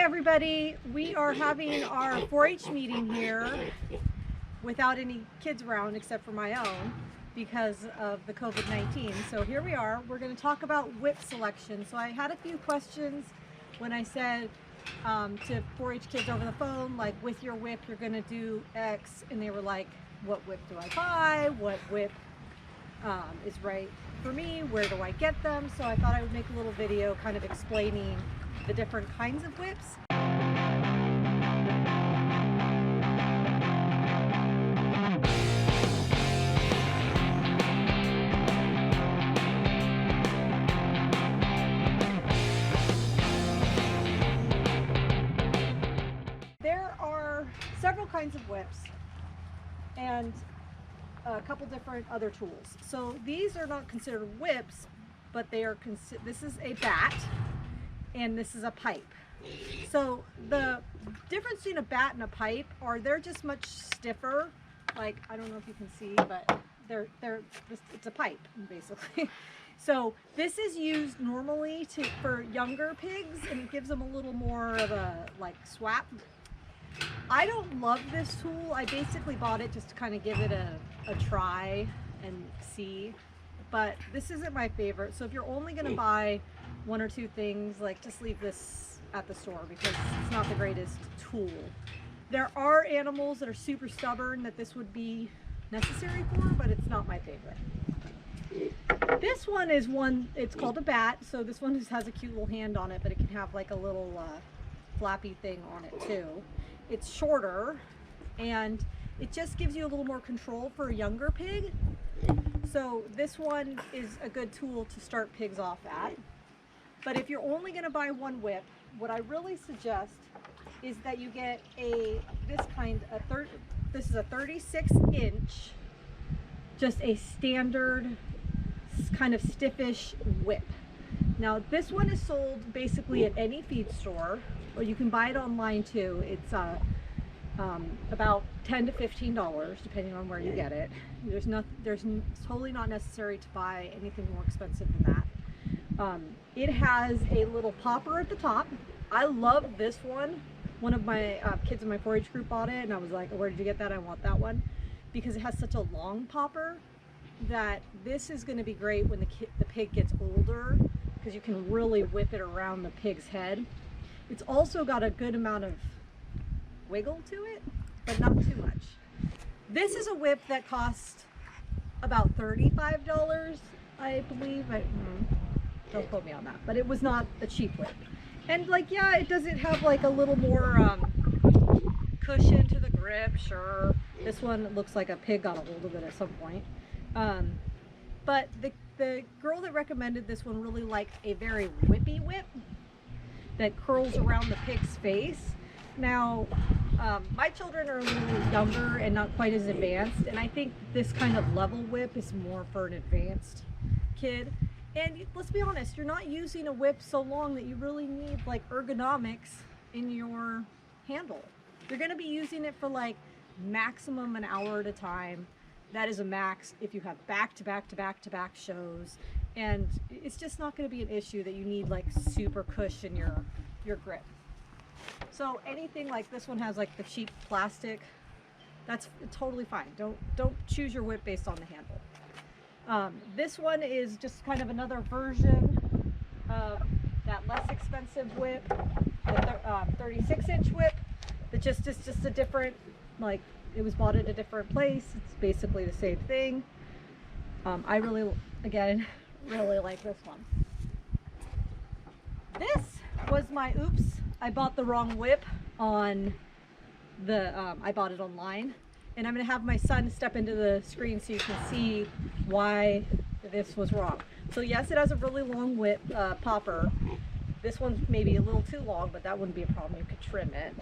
everybody, we are having our 4-H meeting here without any kids around except for my own because of the COVID-19. So here we are. We're going to talk about whip selection. So I had a few questions when I said to 4-H kids over the phone, like, with your whip you're going to do X, and they were like, what whip do I buy? What whip is right for me? Where do I get them? So I thought I would make a little video kind of explaining the different kinds of whips. There are several kinds of whips and a couple different other tools. So these are not considered whips, but they are this is a bat and this is a pipe. So the difference between a bat and a pipe are they're just much stiffer. Like, I don't know if you can see, but it's a pipe basically. So this is used normally for younger pigs, and it gives them a little more of a like swap. I don't love this tool. I basically bought it just to kind of give it a try and see, but this isn't my favorite. So if you're only going to buy one or two things, like, just leave this at the store because it's not the greatest tool. There are animals that are super stubborn that this would be necessary for, but it's not my favorite. This one is it's called a bat. So this one just has a cute little hand on it, but it can have like a little flappy thing on it too. It's shorter and it just gives you a little more control for a younger pig. So this one is a good tool to start pigs off at. But if you're only going to buy one whip, what I really suggest is that you get this is a 36-inch, just a standard kind of stiffish whip. Now this one is sold basically at any feed store, or you can buy it online too. It's about $10 to $15 depending on where you get it. There's totally not necessary to buy anything more expensive than that. It has a little popper at the top. I love this one. One of my kids in my 4-H group bought it, and I was like, where did you get that? I want that one, because it has such a long popper that this is going to be great when the pig gets older, because you can really whip it around the pig's head. It's also got a good amount of wiggle to it, but not too much. This is a whip that cost about $35, I believe. Don't quote me on that, but it was not a cheap whip. And like, yeah, it doesn't have like a little more cushion to the grip, sure. This one looks like a pig got a hold of it at some point. But the girl that recommended this one really liked a very whippy whip that curls around the pig's face. Now, my children are a little younger and not quite as advanced, and I think this kind of level whip is more for an advanced kid. And let's be honest, you're not using a whip so long that you really need like ergonomics in your handle. You're going to be using it for like maximum an hour at a time. That is a max if you have back-to-back shows, and it's just not going to be an issue that you need like super cushion your grip. So anything like this one has like the cheap plastic, that's totally fine. Don't choose your whip based on the handle. This one is just kind of another version of that less expensive whip, the 36-inch whip. That is just a different, like, it was bought at a different place. It's basically the same thing. I really like this one. This was my oops. I bought the wrong whip on I bought it online. And I'm going to have my son step into the screen so you can see why this was wrong. So yes, it has a really long whip popper. This one's maybe a little too long, but that wouldn't be a problem. You could trim it.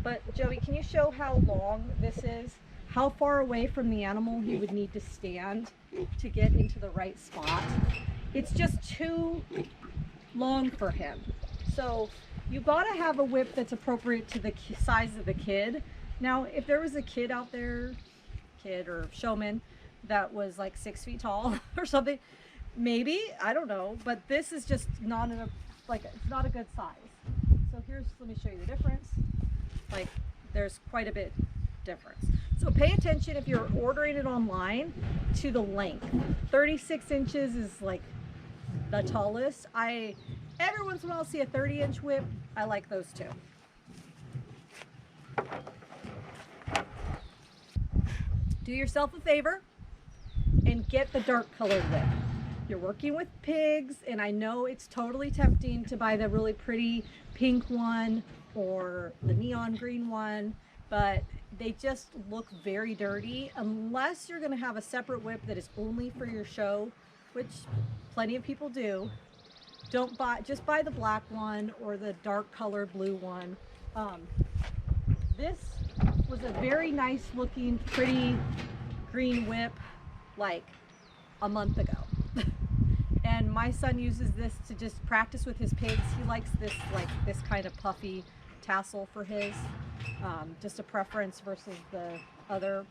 But Joey, can you show how long this is? How far away from the animal you would need to stand to get into the right spot? It's just too long for him. So you've got to have a whip that's appropriate to the size of the kid. Now, if there was a kid out there, kid or showman, that was like 6 feet tall or something, maybe, I don't know, but this is just not it's not a good size. So here let me show you the difference. Like, there's quite a bit difference. So pay attention if you're ordering it online to the length. 36 inches is like the tallest. Every once in a while see a 30-inch whip. I like those too. Do yourself a favor and get the dark colored whip. You're working with pigs, and I know it's totally tempting to buy the really pretty pink one or the neon green one, but they just look very dirty unless you're going to have a separate whip that is only for your show, which plenty of people do. Just buy the black one or the dark colored blue one. This was a very nice looking pretty green whip like a month ago. And my son uses this to just practice with his pigs. He likes this, like this kind of puffy tassel for his, just a preference versus the other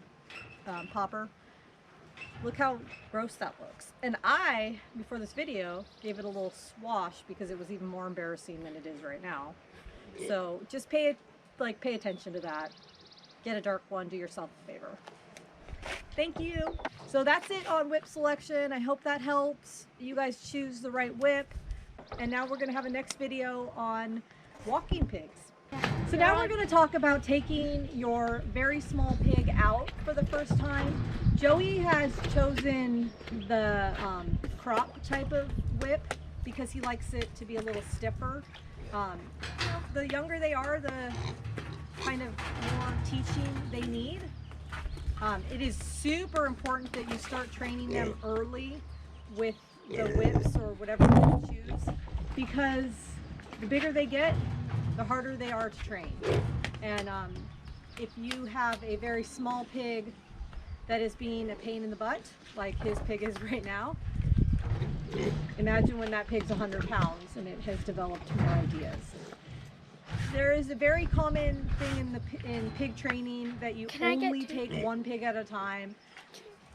popper. Look how gross that looks. And I, before this video, gave it a little swash because it was even more embarrassing than it is right now. So just pay attention to that. Get a dark one, do yourself a favor. Thank you. So that's it on whip selection. I hope that helps you guys choose the right whip. And now we're gonna have a next video on walking pigs. So now we're gonna talk about taking your very small pig out for the first time. Joey has chosen the crop type of whip because he likes it to be a little stiffer. The younger they are, the kind of more teaching they need. It is super important that you start training them early with the whips or whatever you choose, because the bigger they get, the harder they are to train. And if you have a very small pig that is being a pain in the butt, like his pig is right now, imagine when that pig's 100 pounds and it has developed more ideas. There is a very common thing in pig training that you only take one pig at a time.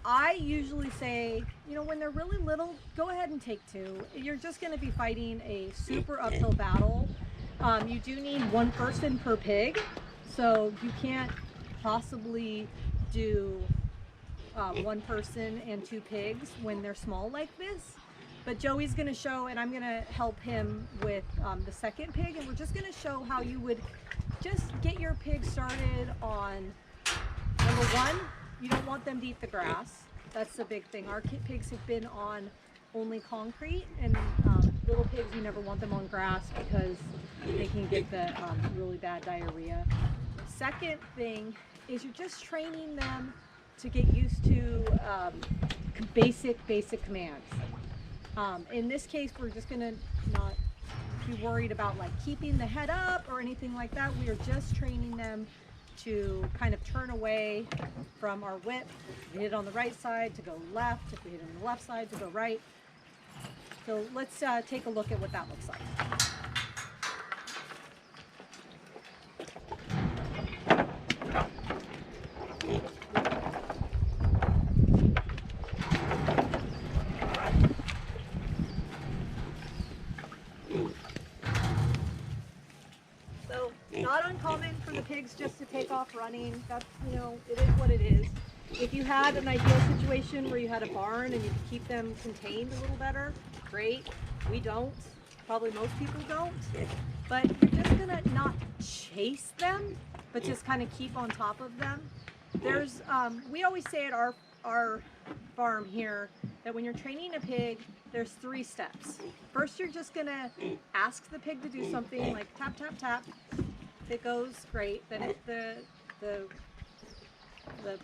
I usually say, when they're really little, go ahead and take two. You're just going to be fighting a super uphill battle. You do need one person per pig, so you can't possibly do one person and two pigs when they're small like this. But Joey's going to show, and I'm going to help him with the second pig, and we're just going to show how you would just get your pig started on, number one, you don't want them to eat the grass. That's the big thing. Our pigs have been on only concrete, and little pigs, you never want them on grass because they can get the really bad diarrhea. Second thing is you're just training them to get used to basic commands. In this case, we're just gonna not be worried about like keeping the head up or anything like that. We are just training them to kind of turn away from our whip. If we hit it on the right side, to go left. If we hit it on the left side, to go right. So let's take a look at what that looks like. Not uncommon for the pigs just to take off running. That's, it is what it is. If you had an ideal situation where you had a barn and you could keep them contained a little better, great. We don't. Probably most people don't. But you're just gonna not chase them, but just kind of keep on top of them. There's, we always say at our farm here that when you're training a pig, there's 3 steps. First, you're just gonna ask the pig to do something like tap, tap, tap. If it goes, great. Then if the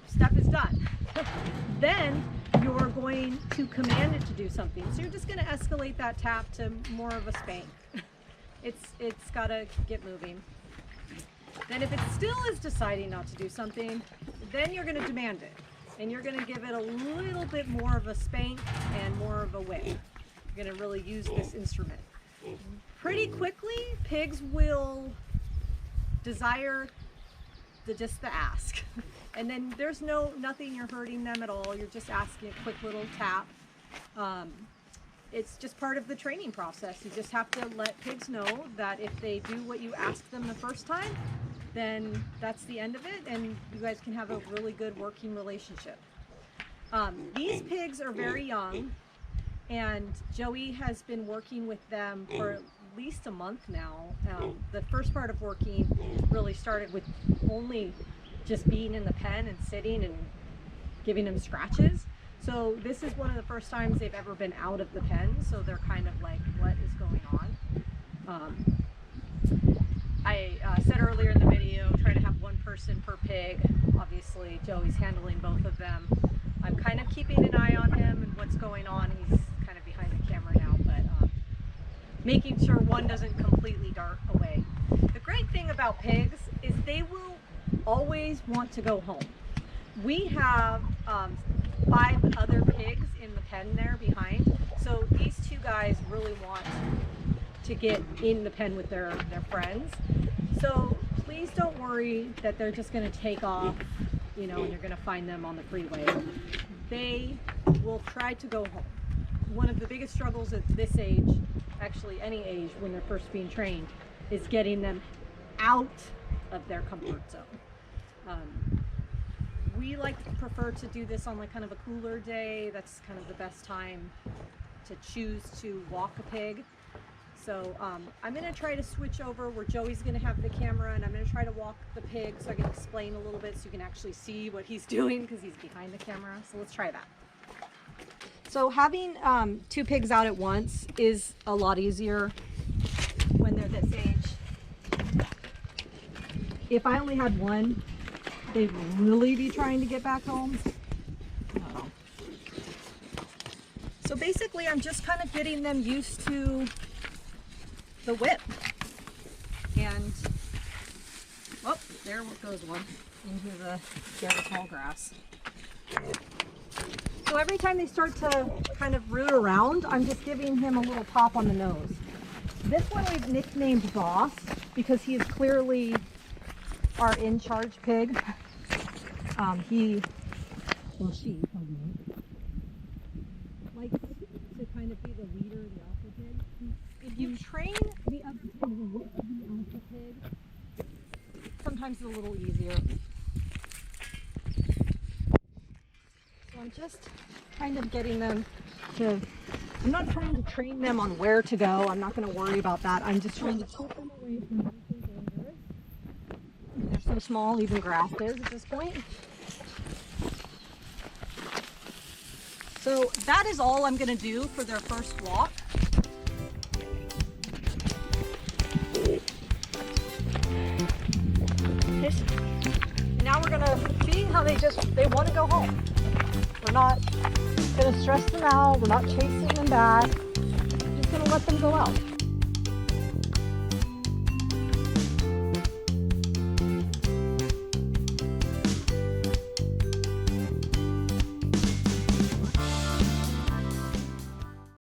step is done, then you're going to command it to do something. So you're just going to escalate that tap to more of a spank. It's got to get moving. Then if it still is deciding not to do something, then you're going to demand it. And you're going to give it a little bit more of a spank and more of a whip. You're going to really use this instrument. Pretty quickly, pigs will desire just the ask. And then there's nothing you're hurting them at all. You're just asking a quick little tap. it's just part of the training process. You just have to let pigs know that if they do what you ask them the first time, then that's the end of it, and you guys can have a really good working relationship. These pigs are very young, and Joey has been working with them for at least a month now. The first part of working really started with only just being in the pen and sitting and giving them scratches. So this is one of the first times they've ever been out of the pen, so they're kind of like, what is going on? I said earlier in the video, try to have one person per pig. Obviously, Joey's handling both of them. I'm kind of keeping an eye on him and what's going on. He's kind of behind the camera now, but making sure one doesn't completely dart away. The great thing about pigs is they will always want to go home. We have 5 other pigs in the pen there behind, so these 2 guys really want to get in the pen with their friends. So please don't worry that they're just going to take off, you know, and you're going to find them on the freeway. They will try to go home. One of the biggest struggles at this age, actually any age when they're first being trained, is getting them out of their comfort zone. We prefer to do this on like kind of a cooler day. That's kind of the best time to choose to walk a pig. So I'm going to try to switch over where Joey's going to have the camera, and I'm going to try to walk the pig so I can explain a little bit so you can actually see what he's doing because he's behind the camera. So let's try that. So having 2 pigs out at once is a lot easier when they're this age. If I only had one, they'd really be trying to get back home. So basically I'm just kind of getting them used to the whip. And, oh, there goes one into the very tall grass. So every time they start to kind of root around, I'm just giving him a little pop on the nose. This one we've nicknamed Boss because he is clearly our in-charge pig. She likes to kind of be the leader of the alpha pig. If you train the other pig with the alpha pig, sometimes it's a little easier. So I'm just kind of getting them to, I'm not trying to train them on where to go. I'm not going to worry about that. I'm just trying to keep them away from anything dangerous. They're so small, even grass is at this point. So that is all I'm going to do for their first walk. And now we're going to see how they want to go home. We're not going to stress them out. We're not chasing them back. We're just going to let them go out.